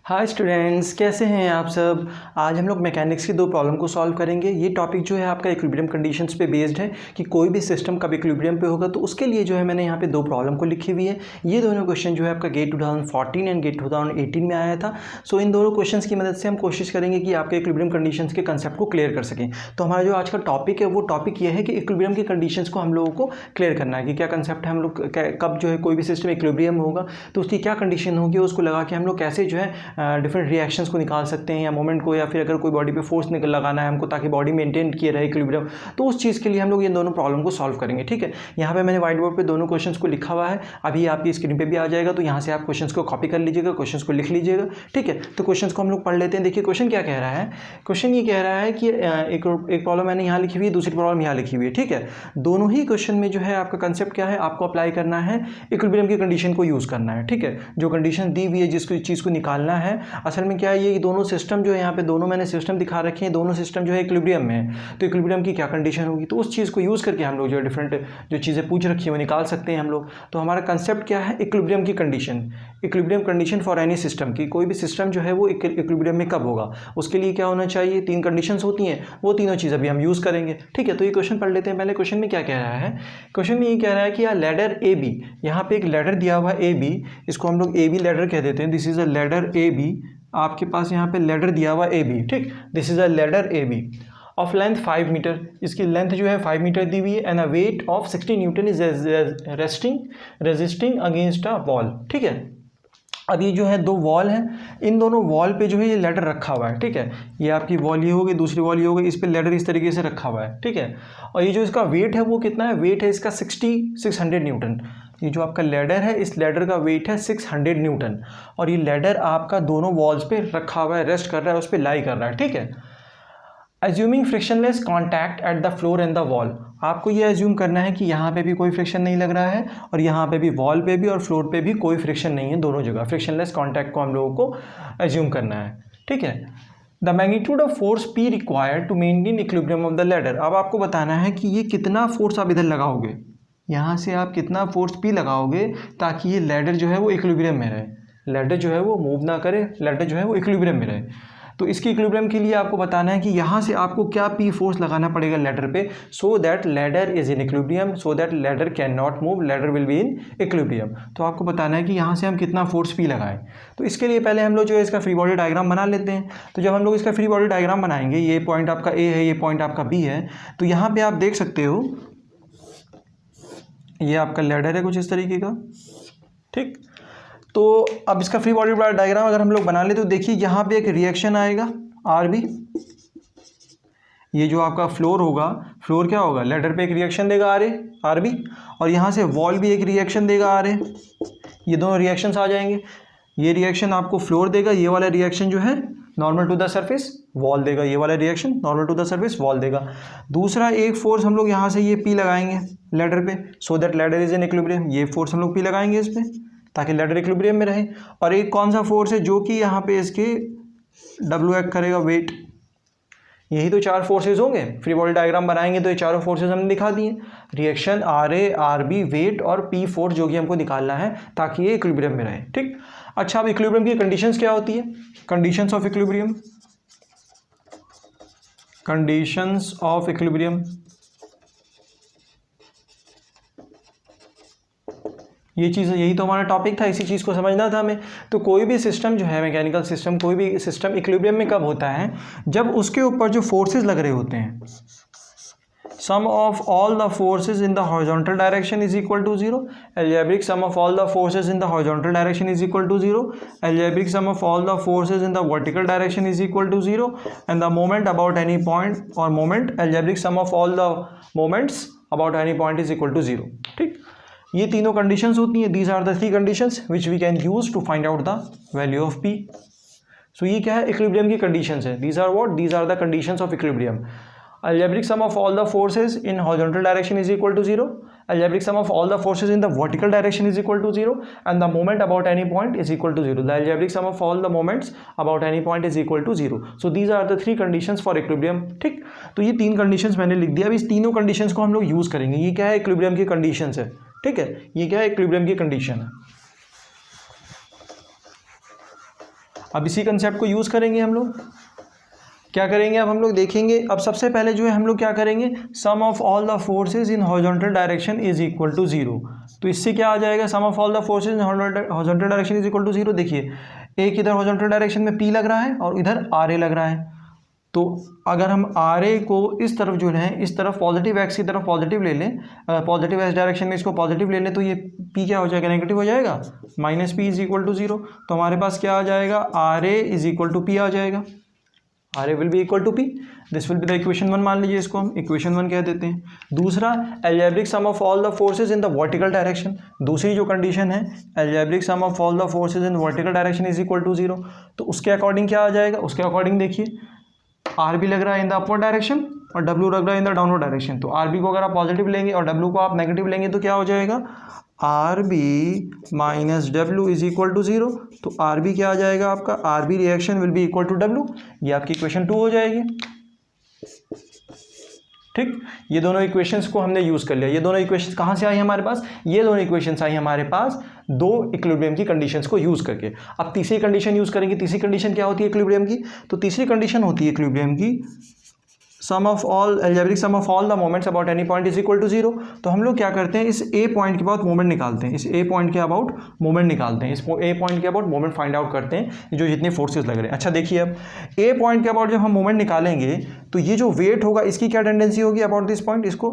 Hi students, कैसे हैं आप सब। आज हम लोग मैकेनिक्स की दो प्रॉब्लम को सॉल्व करेंगे। ये टॉपिक जो है आपका इक्विलिब्रियम कंडीशंस पे बेस्ड है कि कोई भी सिस्टम कब इक्विलिब्रियम पे होगा, तो उसके लिए जो है मैंने यहाँ पे दो प्रॉब्लम को लिखी हुई है। ये दोनों क्वेश्चन जो है आपका गेट 2014 एंड गेट 2018 में आया था। सो इन दोनों क्वेश्चन की मदद से हम कोशिश करेंगे कि आपके इक्विलिब्रियम कंडीशंस के कंसेप्ट को क्लियर कर सकें। तो हमारा जो आज का टॉपिक है वो टॉपिक ये है कि इक्विलिब्रियम की कंडीशंस को हम लोगों को क्लियर करना है कि क्या कंसेप्ट है, हम लोग कब जो है कोई भी सिस्टम इक्विलिब्रियम होगा तो उसकी क्या कंडीशन होगी, उसको लगा के हम लोग कैसे जो है डिफरेंट रिएक्शंस को निकाल सकते हैं या मोमेंट को, या फिर अगर कोई बॉडी पे फोर्स लगाना है हमको ताकि बॉडी मेंटेन किए रहे इक्विलिब्रियम, तो उस चीज़ के लिए हम लोग ये दोनों प्रॉब्लम को सॉल्व करेंगे। ठीक है, यहाँ पे मैंने व्हाइट बोर्ड पे दोनों क्वेश्चंस को लिखा हुआ है, अभी आपकी स्क्रीन पे भी आ जाएगा, तो यहाँ से आप क्वेश्चंस को कॉपी कर लीजिएगा, क्वेश्चंस को लिख लीजिएगा। ठीक है, तो क्वेश्चंस को हम लोग पढ़ लेते हैं। देखिए क्वेश्चन क्या कह रहा है। क्वेश्चन ये कह रहा है कि एक प्रॉब्लम मैंने यहाँ लिखी हुई है, दूसरी प्रॉब्लम यहाँ लिखी हुई है। ठीक है, दोनों ही क्वेश्चन में जो है आपका कंसेप्ट क्या है, आपको अप्लाई करना है इक्विलिब्रियम की कंडीशन को यूज़ करना है। ठीक है, जो कंडीशन दी हुई है जिसको चीज़ को निकालना है, असल में क्या है, ये दोनों सिस्टम जो है यहाँ पे दोनों मैंने सिस्टम दिखा रखे हैं, दोनों सिस्टम जो है इक्विलिब्रियम में है, तो इक्विलिब्रियम की क्या कंडीशन होगी, तो उस चीज़ को यूज़ करके हम लोग जो डिफरेंट जो चीज़ें पूछ रखी है वो निकाल सकते हैं हम लोग। तो हमारा कंसेप्ट क्या है, इक्विलिब्रियम की condition, equilibrium condition for any system की, कोई भी सिस्टम जो है वो इक्विलिब्रियम में कब होगा, उसके लिए क्या होना चाहिए, तीन कंडीशंस होती हैं, वो तीनों चीज़ अभी हम यूज़ करेंगे। ठीक है, तो ये क्वेश्चन पढ़ लेते हैं। पहले क्वेश्चन में क्या कह रहा है, क्वेश्चन में ये कह रहा है कि लैडर ए बी, यहाँ पे एक लैडर दिया हुआ है ए बी, इसको हम लोग ए बी लैडर कह देते हैं। This is a ladder A B, आपके पास यहाँ पे लैडर दिया हुआ ए बी। ठीक, this is a ladder A B of length 5 metre, इसकी लेंथ जो है 5 मीटर दी हुई है, and a weight of 60 newton is resisting against a wall. ठीक है, अब ये जो है दो वॉल हैं, इन दोनों वॉल पे जो है ये लैडर रखा हुआ है। ठीक है, ये आपकी वॉल ये हो गई, दूसरी वॉल ये हो गई, इस पे लैडर इस तरीके से रखा हुआ है। ठीक है, और ये जो इसका वेट है वो कितना है, वेट है इसका 600 न्यूटन। ये जो आपका लैडर है, इस लैडर का वेट है 600 न्यूटन, और ये लैडर आपका दोनों वॉल्स पे रखा हुआ है, रेस्ट कर रहा है, उस पर लाई कर रहा है। ठीक है, assuming frictionless contact at the floor and the wall, आपको ये एज्यूम करना है कि यहाँ पे भी कोई फ्रिक्शन नहीं लग रहा है, और यहाँ पे भी वॉल पे भी और फ्लोर पे भी कोई फ्रिक्शन नहीं है, दोनों जगह फ्रिक्शनलेस कॉन्टैक्ट को हम लोगों को एज्यूम करना है। ठीक है, the magnitude of force P required to maintain equilibrium of the ladder, अब आपको बताना है कि ये कितना फोर्स आप इधर लगाओगे, यहाँ से आप कितना फोर्स पी लगाओगे ताकि ये लैडर जो है वो इक्विलिब्रियम में रहे, लैडर जो है वो मूव ना करे, लैडर जो है वो इक्विलिब्रियम में रहे। तो इसकी इक्विलिब्रियम के लिए आपको बताना है कि यहाँ से आपको क्या पी फोर्स लगाना पड़ेगा लैडर पे, so that ladder is in equilibrium, so that ladder can not move, ladder will be in equilibrium. तो आपको बताना है कि यहाँ से हम कितना फोर्स पी लगाएं। तो इसके लिए पहले हम लोग जो है इसका फ्री बॉडी डायग्राम बना लेते हैं। तो जब हम लोग इसका फ्री बॉडी डायग्राम बनाएंगे, ये पॉइंट आपका ए है, ये पॉइंट आपका बी है, तो यहाँ पे आप देख सकते हो ये आपका लैडर है कुछ इस तरीके का। ठीक, तो अब इसका फ्री बॉडी डायग्राम अगर हम लोग बना ले तो देखिए यहाँ पे एक रिएक्शन आएगा आर बी, ये जो आपका फ्लोर होगा, फ्लोर क्या होगा, लैडर पे एक रिएक्शन देगा आर बी, और यहाँ से वॉल भी एक रिएक्शन देगा आर ए, ये दोनों रिएक्शंस आ जाएंगे। ये रिएक्शन आपको फ्लोर देगा, ये वाला रिएक्शन जो है normal to the surface wall देगा, ये वाला reaction normal to the surface wall देगा। दूसरा एक फोर्स हम लोग यहाँ से ये पी लगाएंगे लैडर पे, so that ladder is in equilibrium, ये फोर्स हम लोग पी लगाएंगे इस पर ताकि लैडर इक्विलिब्रियम में रहे। और एक कौन सा फोर्स है जो कि यहाँ पे इसके डब्ल्यू एक्ट करेगा, वेट। यही तो चार फोर्सेज होंगे, फ्री बॉडी डायग्राम बनाएंगे तो ये चारों फोर्सेज हमने दिखा दिए, reaction, R A, R B, weight और पी फोर्स जो कि हमको निकालना है ताकि ये इक्विलिब्रियम में रहे। ठीक, अच्छा, अब इक्विलिब्रियम की कंडीशंस क्या होती है, conditions of equilibrium, conditions of equilibrium, ये चीज़, यही तो हमारा टॉपिक था, इसी चीज़ को समझना था हमें। तो कोई भी सिस्टम जो है, मैकेनिकल सिस्टम, कोई भी सिस्टम इक्विलिब्रियम में कब होता है, जब उसके ऊपर जो फोर्सेस लग रहे होते हैं, sum of all the forces in the horizontal direction is equal to zero, algebraic sum of all the forces in the horizontal direction is equal to zero, algebraic sum of all the forces in the vertical direction is equal to zero, and the moment about any point, और moment, algebraic sum of all the moments about any point is equal to zero. ठीक, ये तीनों conditions होती हैं, these are the three conditions which we can use to find out the value of p. So ये क्या है, equilibrium की conditions है, these are what, these are the conditions of equilibrium. Algebraic sum of all the forces in horizontal direction is equal to zero, algebraic sum of all the forces in the vertical direction is equal to zero, and the moment about any point is equal to zero. The algebraic sum of all the moments about any point is equal to zero. So these are the three conditions for equilibrium. ठीक, तो ये तीन conditions मैंने लिख दिया। अब इस तीनों conditions को हम लोग यूज करेंगे। ये क्या है, equilibrium की conditions है। ठीक है, ये क्या है, equilibrium की condition है। अब इसी कंसेप्ट को यूज़ करेंगे हम लोग। क्या करेंगे अब हम लोग देखेंगे। अब सबसे पहले जो है हम लोग क्या करेंगे, sum of all the forces in horizontal direction is equal to 0। तो इससे क्या आ जाएगा, sum of all the forces in horizontal direction is equal to 0। देखिए एक इधर हॉरिजॉन्टल डायरेक्शन में P लग रहा है और इधर RA लग रहा है। तो अगर हम RA को इस तरफ जो है इस तरफ पॉजिटिव एक्स की तरफ पॉजिटिव ले लें, पॉजिटिव एक्स डायरेक्शन में इसको पॉजिटिव ले लें, तो ये P क्या हो जाएगा, नेगेटिव हो जाएगा, minus P is equal to 0। तो हमारे पास क्या आ जाएगा, RA is equal to P आ जाएगा। RA will be equal to P, this will be the equation 1, मान लीजिए इसको हम इक्वेशन 1 कह देते हैं। दूसरा, algebraic sum of all the forces in the vertical direction. दूसरी जो कंडीशन है, algebraic sum of all the forces in vertical direction is equal to 0। तो उसके अकॉर्डिंग क्या आ जाएगा, उसके अकॉर्डिंग देखिए RB लग रहा है इन द अपवर्ड डायरेक्शन और W लग रहा है इन द डाउनवर्ड डायरेक्शन। तो RB को अगर आप पॉजिटिव लेंगे और W को आप नेगेटिव लेंगे तो क्या हो जाएगा, RB minus W is equal to 0। तो RB क्या आ जाएगा आपका, RB reaction will be equal to W। ये आपकी इक्वेशन 2 हो जाएगी। ठीक, ये दोनों इक्वेशंस को हमने यूज़ कर लिया। ये दोनों इक्वेशंस कहाँ से आई हमारे पास, ये दोनों इक्वेशंस आई हमारे पास दो इक्विलिब्रियम की कंडीशंस को यूज़ करके। अब तीसरी कंडीशन यूज़ करेंगे। तीसरी कंडीशन क्या होती है इक्विलिब्रियम की, तो तीसरी कंडीशन होती है इक्विलिब्रियम की, sum of all algebraic sum of all the moments about any point is equal to 0। तो हम लोग क्या करते हैं, इस ए पॉइंट के अबाउट मोमेंट निकालते हैं, इस ए पॉइंट के अबाउट मोमेंट निकालते हैं, इस ए पॉइंट के अबाउट मोमेंट फाइंड आउट करते हैं जो जितने फोर्सेस लग रहे हैं। अच्छा देखिए, अब ए पॉइंट के अबाउट जब हम मोमेंट निकालेंगे तो ये जो वेट होगा इसकी क्या टेंडेंसी होगी अबाउट दिस पॉइंट, इसको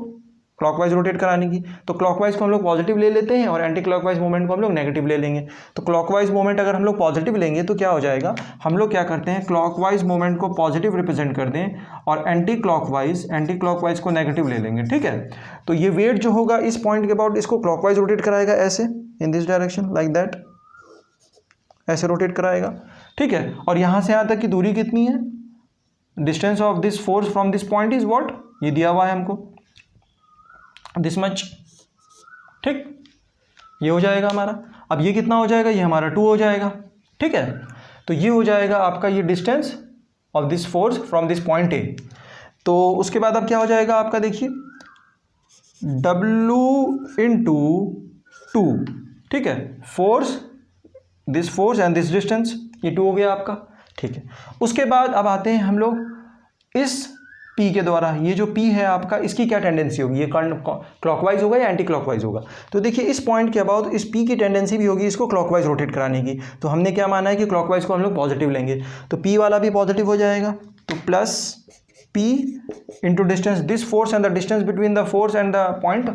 क्लॉकवाइज रोटेट कराने की। तो क्लॉकवाइज को हम लोग पॉजिटिव ले लेते हैं और एंटी क्लॉकवाइज मोमेंट को हम लोग नेगेटिव ले लेंगे। तो क्लॉकवाइज मोमेंट अगर हम लोग पॉजिटिव लेंगे तो क्या हो जाएगा, हम लोग क्या करते हैं, क्लॉकवाइज मोमेंट को पॉजिटिव रिप्रेजेंट कर दें और एंटी क्लॉकवाइज को नेगेटिव ले लेंगे। ठीक है, तो ये वेट जो होगा इस पॉइंट के अबाउट इसको क्लॉकवाइज रोटेट कराएगा, ऐसे in this direction like that, ऐसे रोटेट कराएगा। ठीक है, और यहाँ से यहाँ तक की दूरी कितनी है, distance of this force from this point is what, ये दिया हुआ है हमको, दिस मच। ठीक, ये हो जाएगा हमारा। अब ये कितना हो जाएगा, ये हमारा 2 हो जाएगा। ठीक है, तो ये हो जाएगा आपका ये distance of this force from this point A. तो उसके बाद अब क्या हो जाएगा आपका, देखिए W इंटू 2। ठीक है, force, this force and this distance, ये 2 हो गया आपका। ठीक है, उसके बाद अब आते हैं हम लोग इस P के द्वारा, ये जो P है आपका, इसकी क्या टेंडेंसी होगी, ये क्लॉकवाइज होगा या एंटी क्लॉकवाइज होगा। तो देखिए इस पॉइंट के अबाउट इस P की टेंडेंसी भी होगी इसको क्लॉकवाइज रोटेट कराने की। तो हमने क्या माना है कि क्लॉकवाइज को हम लोग पॉजिटिव लेंगे, तो P वाला भी पॉजिटिव हो जाएगा। तो plus P into distance, this force and the distance between the force and the point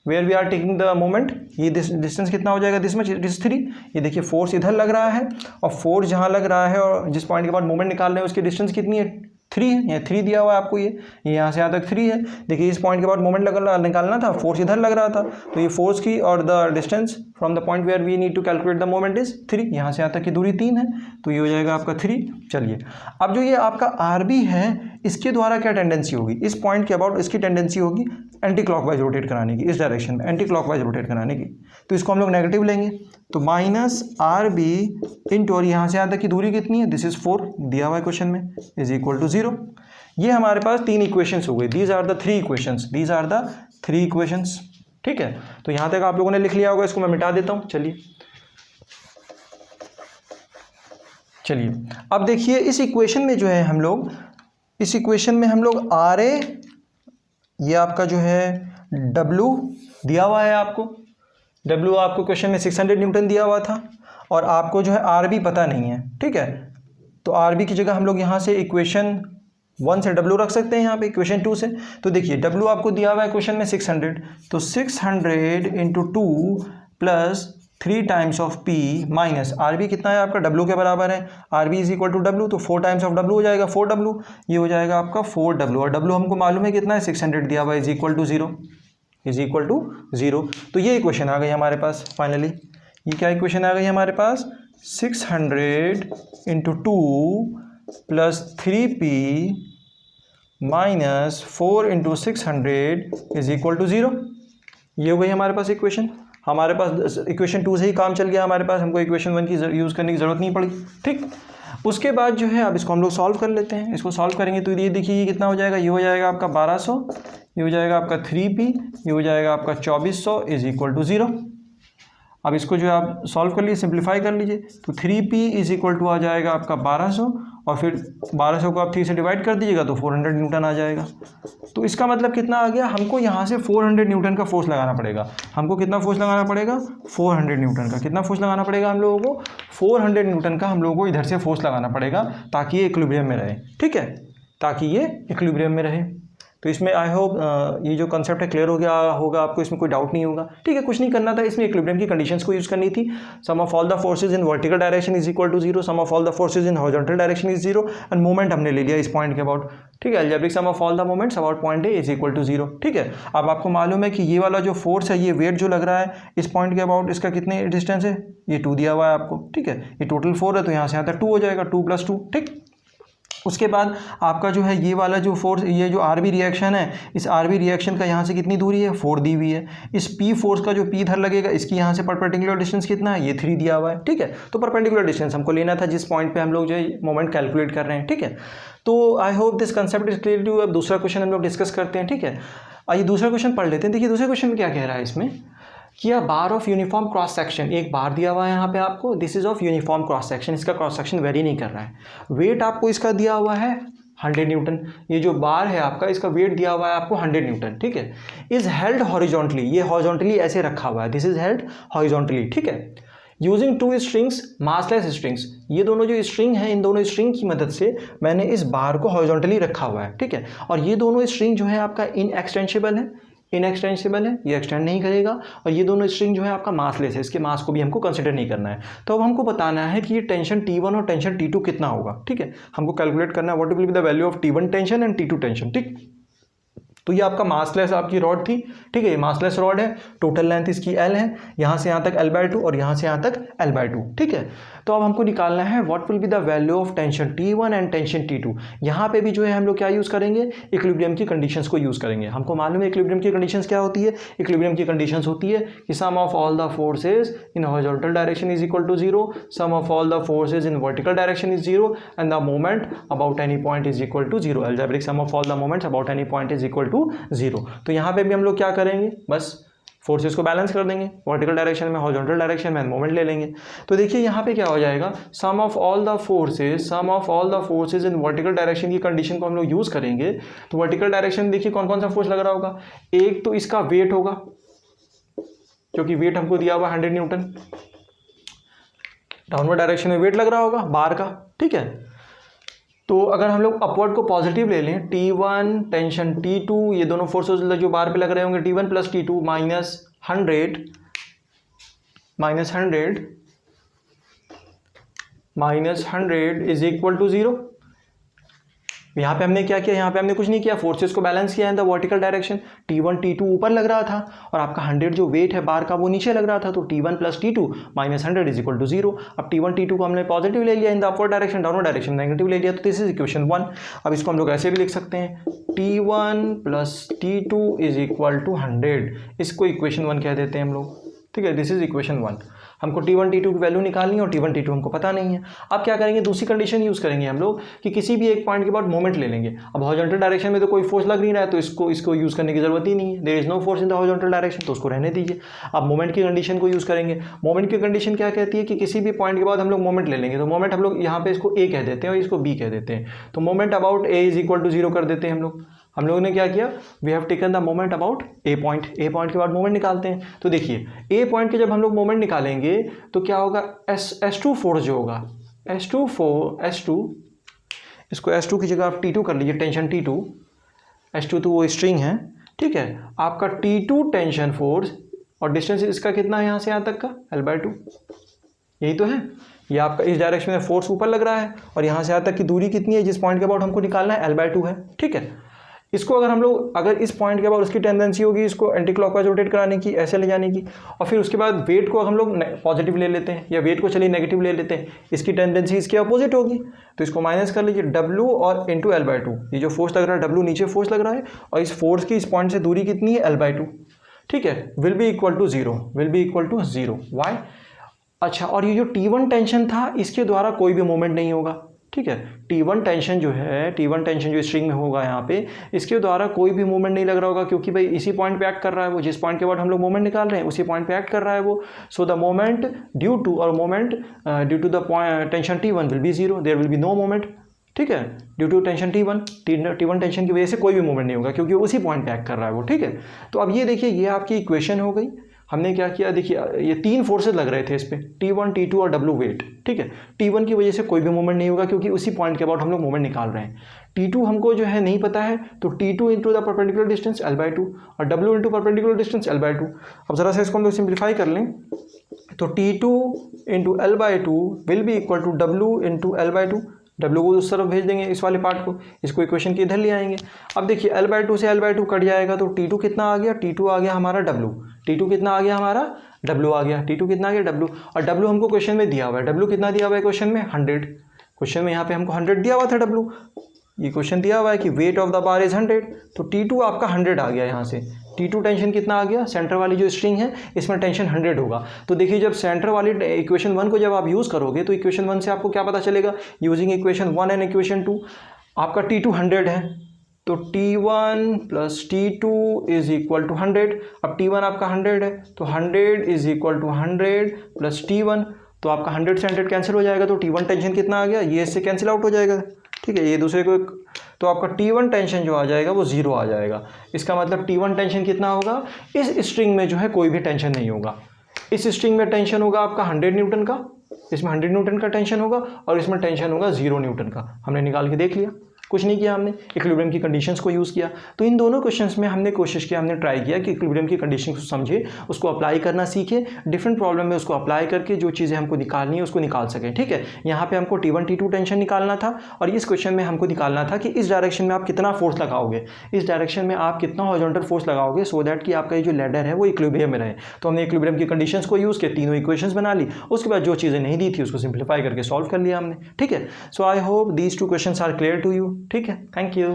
where we are taking the moment, ये डिस्टेंस कितना हो जाएगा, दिस मच, दिस 3। ये देखिए फोर्स इधर लग रहा है और फोर्स जहाँ लग रहा है और जिस पॉइंट के बाद मोमेंट निकाल रहे हैं उसकी डिस्टेंस कितनी है, 3 है। यहाँ 3 दिया हुआ है आपको, ये यहाँ से यहाँ तक 3 है। देखिए इस पॉइंट के बाद मोमेंट निकालना था, फोर्स इधर लग रहा था, तो ये फोर्स की और the distance from the point where we need to calculate the moment is 3। यहाँ से यहाँ तक की दूरी 3 है, तो ये हो जाएगा आपका 3। चलिए, अब जो ये आपका RB है इसके द्वारा क्या टेंडेंसी होगी, इस पॉइंट के अबाउट इसकी टेंडेंसी होगी एंटी क्लॉकवाइज रोटेट कराने की, इस डायरेक्शन में एंटी क्लॉकवाइज रोटेट कराने की। तो इसको हम लोग नेगेटिव लेंगे, तो माइनस RB इंटू, और यहाँ से यहाँ तक की दूरी कितनी है, दिस इज 4 दिया हुआ है क्वेश्चन में, इज इक्वल टू 0। ये हमारे पास 3 इक्वेशंस हो गई, these are the 3 equations, these are the 3 equations. ठीक है, तो यहाँ तक आप लोगों ने लिख लिया होगा, इसको मैं मिटा देता हूँ। चलिए अब देखिए इस इक्वेशन में जो है हम लोग, इस इक्वेशन में हम लोग RA, ये आपका जो है W दिया हुआ है आपको, W आपको क्वेश्चन में 600 न्यूटन दिया हुआ था और आपको जो है RB पता नहीं है। ठीक है, तो RB की जगह हम लोग यहाँ से इक्वेशन 1 से W रख सकते हैं, यहाँ पे इक्वेशन 2 से। तो देखिए W आपको दिया हुआ है क्वेश्चन में 600, तो 600 into 2 plus 3 times of P minus RB कितना है आपका, W के बराबर है, RB is equal to W, तो 4 टाइम्स ऑफ W हो जाएगा 4W, ये हो जाएगा आपका 4W, और W हमको मालूम है कितना है, 600 दिया हुआ, is equal to 0, is equal to 0। तो ये इक्वेशन आ गई हमारे पास फाइनली। ये क्या इक्वेशन आ गई हमारे पास, 600 into 2 plus 3P minus 4 into 600 is equal to 0। ये हो गई हमारे पास इक्वेशन। हमारे पास इक्वेशन 2 से ही काम चल गया हमारे पास, हमको इक्वेशन 1 की यूज़ करने की ज़रूरत नहीं पड़ी। ठीक, उसके बाद जो है अब इसको हम लोग सॉल्व कर लेते हैं। इसको सॉल्व करेंगे तो ये देखिए ये कितना हो जाएगा, ये हो जाएगा आपका 1200, ये हो जाएगा आपका 3P, ये हो जाएगा आपका 2400 इज इक्वल टू 0। अब इसको जो है आप सॉल्व कर लीजिए, सिंप्लीफाई कर लीजिए, तो 3p इज इक्वल टू आ जाएगा आपका 1200 और फिर 1200 को आप 3 से डिवाइड कर दीजिएगा तो 400 न्यूटन आ जाएगा। तो इसका मतलब कितना आ गया, हमको यहाँ से 400 न्यूटन का फोर्स लगाना पड़ेगा। हमको कितना फोर्स लगाना पड़ेगा, 400 न्यूटन का। कितना फोर्स लगाना पड़ेगा हम लोगों को, 400 न्यूटन का हम लोगों को इधर से फोर्स लगाना पड़ेगा ताकि ये इक्विलिब्रियम में रहे, ठीक है, ताकि ये इक्विलिब्रियम में रहे। तो इसमें आई होप ये जो कंसेप्ट है क्लियर हो गया होगा आपको, इसमें कोई डाउट नहीं होगा, ठीक है। कुछ नहीं करना था, इसमें इक्विलिब्रियम की कंडीशंस को यूज़ करनी थी। Sum of all the forces in vertical direction is equal to 0, sum of all the forces in horizontal direction is 0 and moment हमने ले लिया इस पॉइंट के अबाउट, ठीक है। Algebraic sum of all the moments about point a is equal to 0, ठीक है। अब आपको मालूम है कि ये वाला जो फोर्स है, ये वेट जो लग रहा है इस पॉइंट के अबाउट, इसका कितने डिस्टेंस है, ये 2 दिया हुआ है आपको, ठीक है। ये टोटल 4 है तो यहाँ से यहाँ तक 2 हो जाएगा, 2 + 2, ठीक। उसके बाद आपका जो है ये वाला जो फोर्स, ये जो आरबी रिएक्शन है, इस आरबी रिएक्शन का यहाँ से कितनी दूरी है, 4 दी हुई है। इस पी फोर्स का जो पी इधर लगेगा, इसकी यहाँ से परपेंडिकुलर डिस्टेंस कितना है, ये 3 दिया हुआ है, ठीक है। तो परपेंडिकुलर डिस्टेंस हमको लेना था जिस पॉइंट पे हम लोग जो है मोमेंट कैलकुलेट कर रहे हैं, ठीक है। तो I hope this concept is clear too. अब दूसरा क्वेश्चन हम लोग डिस्कस करते हैं, ठीक है। आइए दूसरा क्वेश्चन पढ़ लेते हैं। देखिए दूसरे क्वेश्चन में क्या कह रहा है इसमें कि बार ऑफ यूनिफॉर्म क्रॉस सेक्शन, एक बार दिया हुआ है यहाँ पे आपको, this is of uniform cross section, इसका क्रॉस सेक्शन वेरी नहीं कर रहा है। वेट आपको इसका दिया हुआ है 100 न्यूटन, ये जो बार है आपका, इसका वेट दिया हुआ है आपको 100 न्यूटन, ठीक है। इज हेल्ड हॉरिजॉन्टली, ये हॉरिजॉन्टली ऐसे रखा हुआ है, दिस इज हेल्ड हॉरिजॉन्टली, ठीक है। यूजिंग 2 स्ट्रिंग्स, मासलेस स्ट्रिंग्स, ये दोनों जो स्ट्रिंग है, इन दोनों स्ट्रिंग की मदद से मैंने इस बार को हॉरिजॉन्टली रखा हुआ है, ठीक है। और ये दोनों स्ट्रिंग जो है आपका इनएक्सटेंसिबल है, इनएक्सटेंसिबल है, ये एक्सटेंड नहीं करेगा। और ये दोनों स्ट्रिंग जो है आपका मासलेस है, इसके मास को भी हमको कंसिडर नहीं करना है। तो अब हमको बताना है कि ये टेंशन T1 और टेंशन T2 कितना होगा, ठीक है। हमको कैलकुलेट करना है what will be the value of T1 tension and T2 tension, ठीक। तो ये आपका मासलेस आपकी रॉड थी, ठीक है, ये मासलेस रॉड है, टोटल लेंथ इसकी L है, यहाँ से यहाँ तक L/2 और यहाँ से यहाँ तक L/2, ठीक है। तो अब हमको निकालना है what will be the value of tension T1 and tension T2। यहाँ पे भी जो है हम लोग क्या यूज़ करेंगे, इक्विलिब्रियम की कंडीशंस को यूज़ करेंगे। हमको मालूम है इक्विलिब्रियम की कंडीशंस क्या होती है। इक्विलिब्रियम की कंडीशंस होती है कि sum of all the forces in horizontal direction is equal to 0, sum of all the forces in vertical direction is 0 and the moment about any point is equal to 0। Algebraic sum of all the moments about any point is equal to 0। तो यहाँ पे भी हम लोग क्या करेंगे, बस forces को बैलेंस कर देंगे, वर्टिकल डायरेक्शन में, हॉरिजॉन्टल डायरेक्शन में मोमेंट ले लेंगे। तो देखिए यहाँ पे क्या हो जाएगा, sum of all the forces in vertical direction की कंडीशन को हम लोग यूज़ करेंगे। तो वर्टिकल डायरेक्शन देखिए कौन कौन सा फोर्स लग रहा होगा, एक तो इसका वेट होगा, क्योंकि वेट हमको दिया हुआ 100 न्यूटन, डाउनवर्ड डायरेक्शन में वेट लग रहा होगा बार का, ठीक है। तो अगर हम लोग अपवर्ड को पॉजिटिव ले लें, T1 टेंशन T2, ये दोनों फोर्सेस जो बार पे लग रहे होंगे, T1 + T2 -100 is equal to 0। यहाँ पे हमने क्या किया, यहाँ पे हमने कुछ नहीं किया, फोर्सेस को बैलेंस किया इन the vertical direction. T1 T2 ऊपर लग रहा था और आपका 100 जो वेट है बार का वो नीचे लग रहा था, तो T1 + T2 -100 is equal to 0। अब T1 T2 को हमने पॉजिटिव ले लिया in the upward direction, downward direction negative ले लिया, तो दिस इज इक्वेशन 1। अब इसको हम लोग ऐसे भी लिख सकते हैं, T1 + T2 is equal to 100, इसको इक्वेशन 1 कह देते हैं हम लोग, ठीक है। This is equation 1। हमको T1 T2 की वैल्यू निकालनी है और T1 T2 हमको पता नहीं है। अब क्या करेंगे, दूसरी कंडीशन यूज़ करेंगे हम लोग कि किसी भी एक पॉइंट के बाद मोमेंट ले लेंगे। अब हॉरिजॉन्टल डायरेक्शन में तो कोई फोर्स लग नहीं रहा है, तो इसको यूज़ करने की जरूरत ही नहीं है, there is no force in the horizontal direction, तो उसको रहने दीजिए। अब मोमेंट की कंडीशन को यूज़ करेंगे। मोमेंट की कंडीशन क्या कहती है कि किसी भी पॉइंट के बाद हम लोग मोमेंट ले लेंगे। तो मोमेंट हम लोग यहाँ पे इसको A कह देते हैं और इसको B कह देते हैं। तो moment about A is equal to 0 कर देते हैं हम लोग। हम लोगों ने क्या किया, we have taken the moment about a point के बाद मोमेंट निकालते हैं। तो देखिए ए पॉइंट के जब हम लोग मोमेंट निकालेंगे तो क्या होगा, S2 फोर्स जो होगा, S2 इसको S2 की जगह आप T2 कर लीजिए, टेंशन T2, S2 तो वो स्ट्रिंग है, ठीक है। आपका T2 टेंशन फोर्स और डिस्टेंस इसका कितना है यहाँ से यहाँ तक का, L/2, यही तो है। ये आपका इस डायरेक्शन में फोर्स ऊपर लग रहा है और यहाँ से यहाँ तक की दूरी कितनी है, जिस पॉइंट के अबाउट हमको निकालना है, L/2 है, ठीक है। इसको अगर इस पॉइंट के बाद उसकी टेंडेंसी होगी इसको एंटी क्लॉकवाइज रोटेट कराने की, ऐसे ले जाने की, और फिर उसके बाद वेट को हम लोग पॉजिटिव ले लेते हैं या वेट को चलिए नेगेटिव ले लेते हैं, इसकी टेंडेंसी इसके अपोजिट होगी, तो इसको माइनस कर लीजिए, W और इंटू L/2। ये जो फोर्स लग रहा है W नीचे फोर्स लग रहा है और इस फोर्स की इस पॉइंट से दूरी कितनी है, L/2, ठीक है। Will be equal to 0। Why, अच्छा, और ये जो T1 टेंशन था इसके द्वारा कोई भी मूवमेंट नहीं होगा, ठीक है। T1 टेंशन जो है, T1 टेंशन जो स्ट्रिंग में होगा यहाँ पे, इसके द्वारा कोई भी मूवमेंट नहीं लग रहा होगा, क्योंकि भाई इसी पॉइंट पे एक्ट कर रहा है वो, जिस पॉइंट के बाद हम लोग मूवमेंट निकाल रहे हैं उसी पॉइंट पे एक्ट कर रहा है वो। So the moment due to the tension T1 will be zero, there will be no moment. ठीक है, due to tension T1 tension की वजह से कोई भी मूवमेंट नहीं होगा, क्योंकि उसी पॉइंट पे एक्ट कर रहा है वो। ठीक है, तो अब ये देखिए, ये आपकी इक्वेशन हो गई। हमने क्या किया, देखिए ये तीन फोर्सेज लग रहे थे इस पे, T1, T2 और W वेट। ठीक है, T1 की वजह से कोई भी मूवमेंट नहीं होगा, क्योंकि उसी पॉइंट के अबाउट हम लोग मूवमेंट निकाल रहे हैं। T2 हमको जो है नहीं पता है, तो T2 into the perpendicular distance L/2 और W into perpendicular distance L/2। अब ज़रा सा इसको हम लोग सिंप्लीफाई कर लें, तो T2 into L/2 will be equal to W into L/2। W को उस तरफ भेज देंगे, इस वाले पार्ट को, इसको इक्वेशन के इधर ले आएंगे। अब देखिए L/2 से L/2 कट जाएगा, तो T2 कितना आ गया, T2 आ गया हमारा W। T2 कितना आ गया हमारा, W आ गया। T2 कितना आ गया, W। और W हमको क्वेश्चन में दिया हुआ है, W कितना दिया हुआ है क्वेश्चन में, 100। क्वेश्चन में यहाँ पे हमको 100 दिया हुआ था W। ये क्वेश्चन दिया हुआ है कि weight of the bar is 100, तो T2 आपका 100 आ गया यहाँ से। T2 टेंशन कितना आ गया, सेंटर वाली जो स्ट्रिंग है इसमें टेंशन 100 होगा। तो देखिए, जब सेंटर वाली इक्वेशन 1 को जब आप यूज़ करोगे, तो इक्वेशन 1 से आपको क्या पता चलेगा, यूजिंग इक्वेशन 1 एंड इक्वेशन 2, आपका T2 100 है, तो T1 plus T2 is equal to 100। अब T1 आपका 100 है, तो 100 is equal to 100 plus T1, तो आपका 100 से 100 कैंसिल हो जाएगा, तो T1 टेंशन कितना आ गया, ये इससे कैंसिल आउट हो जाएगा। ठीक है, ये दूसरे को, तो आपका T1 टेंशन जो आ जाएगा वो 0 आ जाएगा। इसका मतलब T1 टेंशन कितना होगा, इस स्ट्रिंग में जो है कोई भी टेंशन नहीं होगा। इस स्ट्रिंग में टेंशन होगा आपका 100 न्यूटन का, इसमें 100 न्यूटन का टेंशन होगा, और इसमें टेंशन होगा 0 न्यूटन का। हमने निकाल के देख लिया, कुछ नहीं किया, हमने इक्विलिब्रियम की कंडीशंस को यूज़ किया। तो इन दोनों क्वेश्चंस में हमने कोशिश किया, हमने ट्राई किया कि इक्विलिब्रियम की कंडीशंस को समझे, उसको अप्लाई करना सीखे, डिफरेंट प्रॉब्लम में उसको अप्लाई करके जो चीज़ें हमको निकालनी है उसको निकाल सकें। ठीक है, यहाँ पे हमको T1 T2 टेंशन निकालना था, और इस क्वेश्चन में हमको निकालना था कि इस डायरेक्शन में आप कितना फोर्स लगाओगे, इस डायरेक्शन में आप कितना हॉरिजॉन्टल फोर्स लगाओगे, सो दैट कि आपका ये जो लैडर है वो इक्विलिब्रियम में रहे। तो हमने इक्विलिब्रियम की कंडीशंस को यूज़ किया, तीनों इक्वेशंस बना ली, उसके बाद जो चीज़ें नहीं दी थी उसको सिंप्लीफाई करके सॉल्व कर लिया हमने। ठीक है, so I hope these 2 questions are clear to you. ठीक है, थैंक यू।